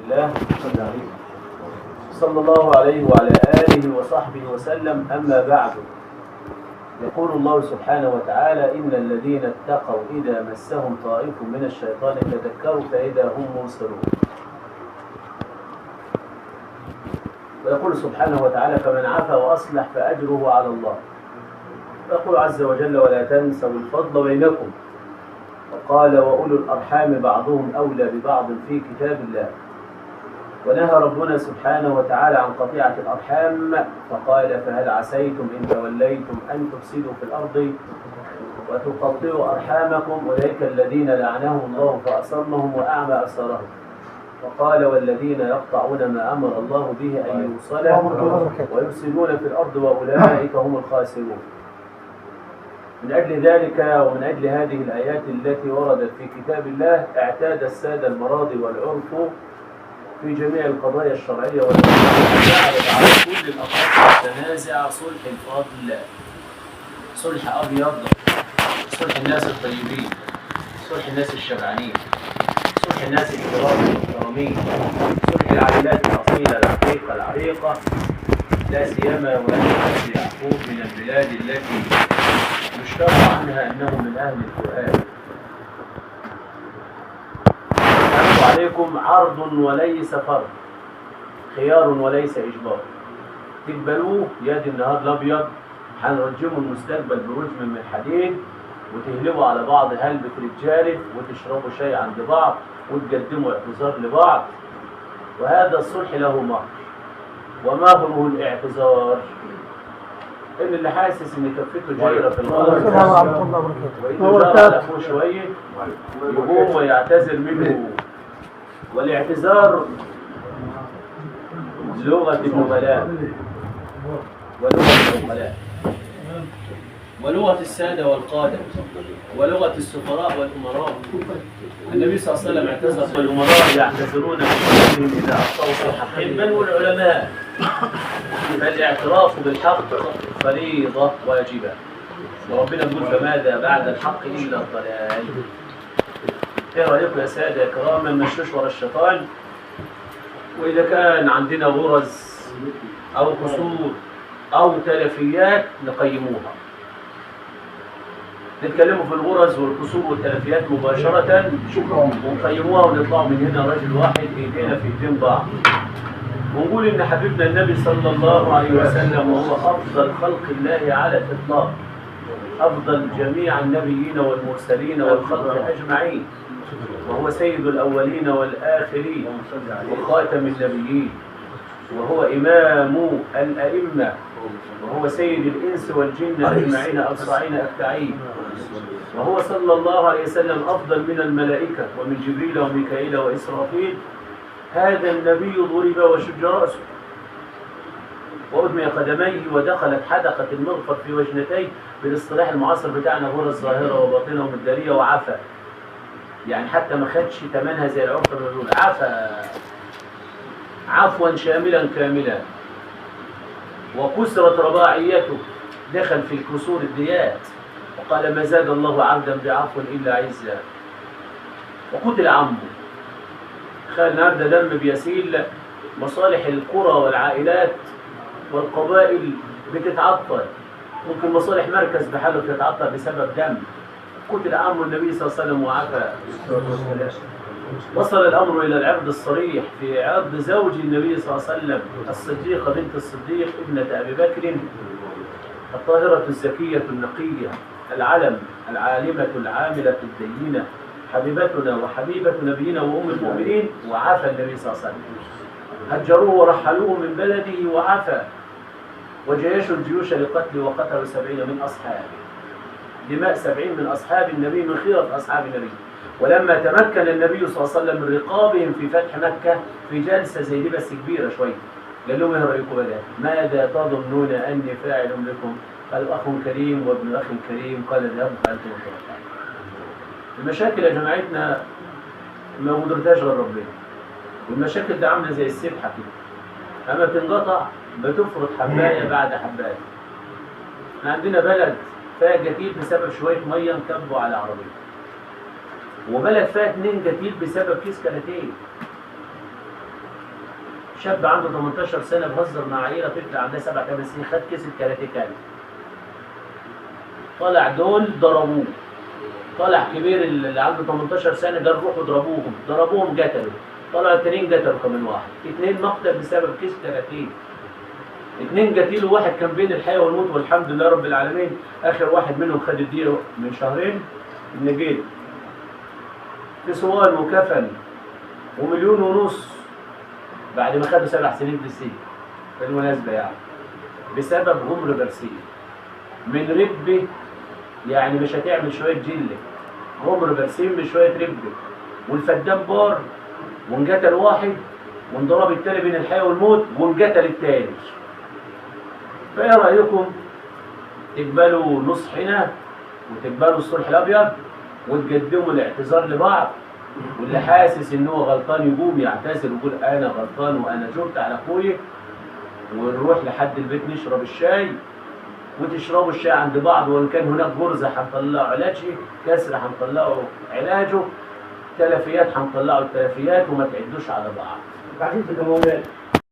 الله صلى الله عليه وعلى آله وصحبه وسلم. أما بعد، يقول الله سبحانه وتعالى: إن الذين اتقوا إذا مسهم طائف من الشيطان تذكروا فإذا هم مبصرون. ويقول سبحانه وتعالى: فمن عفا وأصلح فأجره على الله. ويقول عز وجل: ولا تنسوا الفضل بينكم. وقال: وأولو الأرحام بعضهم أولى ببعض في كتاب الله. ونهى ربنا سبحانه وتعالى عن قطيعة الأرحام فقال: فهل عسيتم إن توليتم أن تفسدوا في الأرض وتقطعوا أرحامكم أولئك الذين لعنهم الله فأصمهم وأعمى أبصارهم. وقال: والذين يقطعون ما أمر الله به أن يوصل ويفسدون في الأرض وأولئك هم الخاسرون. من أجل ذلك ومن أجل هذه الآيات التي وردت في كتاب الله اعتاد السادة المراضي والعرف في جميع القضايا الشرعية والجعلت على كل الأطراف تنازع صلح الفضل، صلح أبيض، صلح الناس الطيبين، صلح الناس الشبعانين، صلح الناس المحترمين، صلح العائلات الأصيلة العتيقة العريقة، لا سيما وأهل يعقوب من البلاد التي يشترى عنها أنهم من أهل القرآن. عليكم عرض وليس فرض، خيار وليس إجبار. تقبلوه يد النهار الأبيض، هنرجموا المستقبل برجم من حديد، وتهلبوا على بعض هلبة رجاله، وتشربوا شاي عند بعض، وتقدموا اعتذار لبعض. وهذا الصلح له مهر، ومهره الاعتذار. إن اللي حاسس إن كفته جايرة في الغلط وإنه جار على أخوه شوية يقوم ويعتذر منه. والاعتذار لغة النبلاء ولغة العقلاء ولغة السادة والقادة ولغة السفراء والأمراء. النبي صلى الله عليه وسلم اعتذر، والأمراء يعتذرون بقلوبهم إذا أخطأوا في حقهم، بل والعلماء. فالاعتراف بالحق فريضة واجبة. وربنا يقول: فماذا بعد الحق إلا الضلال. ايه رأيكم يا سادة يا كرام؟ ما نمشوش ورا الشيطان. وإذا كان عندنا غرز أو قصور أو تلفيات نقيموها، نتكلموا في الغرز والقصور والتلفيات مباشرة ونقيموها، ونطلعوا من هنا رجل واحد ايدينا في ايدين بعض، ونقول إن حبيبنا النبي صلى الله عليه وسلم وهو أفضل خلق الله على الإطلاق، أفضل جميع النبيين والمرسلين والخلق أجمعين، وهو سيد الأولين والآخرين وخاتم النبيين، وهو إمام الأئمة، وهو سيد الإنس والجن أجمعين أبصعين أفتعين، وهو صلى الله عليه وسلم أفضل من الملائكة ومن جبريل وميكائيل وإسرافيل. هذا النبي ضرب وشج رأسه وأدمي قدميه ودخلت حدقة المغفر في وجنتيه، بالاصطلاح المعاصر بتاعنا غرز ظاهرة وباطنة ومدارية وعفا. يعني حتى ما خدش ثمنها زي العرف ما بيقول، عفا عفوا شاملا كاملا. وكسرت رباعيته، دخل في الكسور الديات، وقال: ما زاد الله عبدا بعفو إلا عزا. وقتل عمه. خلال النهارده دم بيسيل، مصالح القرى والعائلات والقبائل بتتعطل، ممكن مصالح مركز بحاله بتتعطل بسبب دم. قتل عم النبي صلى الله عليه وسلم وعفى. وصل الأمر إلى العرض الصريح في عرض زوج النبي صلى الله عليه وسلم، الصديقة بنت الصديق ابنة أبي بكر، الطاهرة الزكية النقية، العلم العالمة العاملة الدينة، حبيبتنا وحبيبة نبينا وأم المؤمنين. وعفى النبي صلى الله عليه وسلم. هجروه ورحلوه من بلده وعفى. وجيشوا الجيوش لقتله وقتلوا 70 من أصحابه. دماء 70 من أصحاب النبي من خيرة أصحاب النبي. ولما تمكن النبي صلى الله عليه وسلم من رقابهم في فتح مكة في جلسة زي دي بس كبيرة شوية، قال لهم: ايه رأيكم بقى؟ ماذا تظنون أني فاعل بكم؟ قالوا: أخ كريم وابن أخ كريم. قال: اذهبوا فأنتم الطرفان. المشاكل يا جماعتنا ما قدرتهاش غير ربنا، والمشاكل دي عاملة زي السبحة كده، أما تنقطع بتفرط حباية بعد حباية. احنا عندنا بلد فيها قتيل بسبب شوية مية انكبوا على عربية، وبلد فيها 2 قتيل بسبب كيس كراتين. شاب عنده 18 سنه بيهزر مع عيله طفل عندها 7 8 سنين، خد كيس الكاراتيه كامل. طلع دول ضربوه. طلع كبير اللي عنده 18 سنه قال روحوا ضربوهم قتلوا. طلعوا التانيين قتلوا كمان واحد، 2 مقتل بسبب كيس كاراتيه. 2 قتيل وواحد كان بين الحياه والموت، والحمد لله رب العالمين اخر واحد منهم خد الدية من شهرين النجيل. في سؤال وكفن ومليون ونص بعد ما خدوا 7 سنين في السجن بالمناسبه يعني، بسبب غمر برسيم من ربه. يعني مش هتعمل شويه جله، غمر برسيم بشويه ربه، والفدان بار وانقتل واحد وانضرب التاني بين الحياه والموت وانقتل التاني. فايه رايكم تقبلوا نصحنا وتقبلوا الصلح الابيض وتقدموا الاعتذار لبعض، واللي حاسس ان هو غلطان يقوم يعتذر ويقول انا غلطان وانا جرت على اخويا، ونروح لحد البيت نشرب الشاي وتشربوا الشاي عند بعض، وان كان هناك غرزه هنطلعوا علاجه، كسر هنطلعوا علاجه، تلفيات هنطلعوا التلفيات، وما تعدوش على بعض. بعدين في مولانا